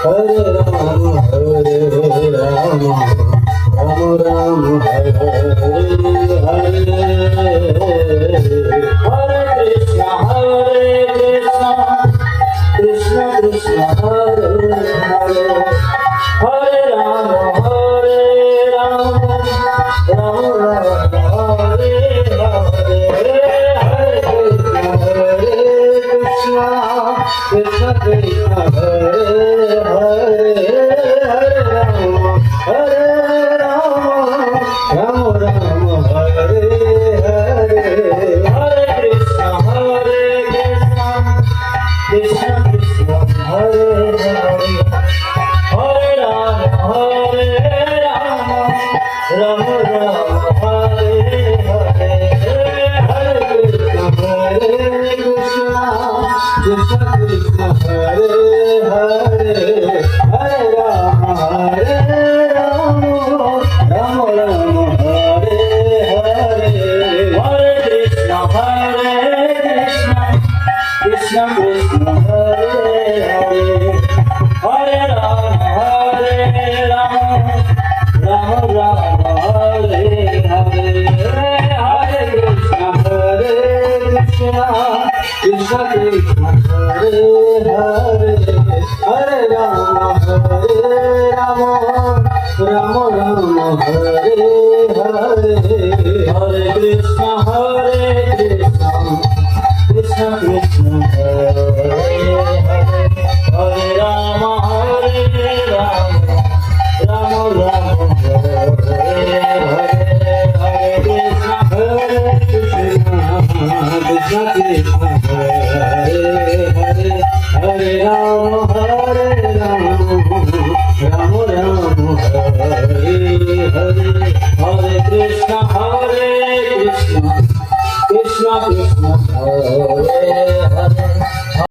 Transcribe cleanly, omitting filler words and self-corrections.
Hare Rama, Rama Rama, Hare Hare. Hare Krishna, Krishna Krishna, Hare Hare. Hare Rama, Rama Rama, Hare Hare. Hare Krishna, Krishna Krishna, Hare Hare. Hare Rama, Rama Rama, Hare Hare. Hare Krishna, Krishna Krishna, Hare Hare. Hare Rama, Rama Rama, Hare Hare. Hare Krishna, Krishna Krishna, Hare Hare. Hare Rama, Rama Rama, Hare Hare. Hare Krishna, Krishna Krishna, Hare Hare. Hare Rama, Rama Rama, Hare Hare. Hare Krishna, Krishna Krishna, Hare Hare. Hare Rama, Rama Rama, Hare Hare. Hare Krishna, Krishna Krishna, Hare Hare. Hare Rama, Rama Rama, Hare Hare. Hare Krishna, Krishna Krishna, Hare Hare. Hare Rama, Rama Rama, Hare Hare. Hare Krishna, Krishna Krishna, Hare Hare.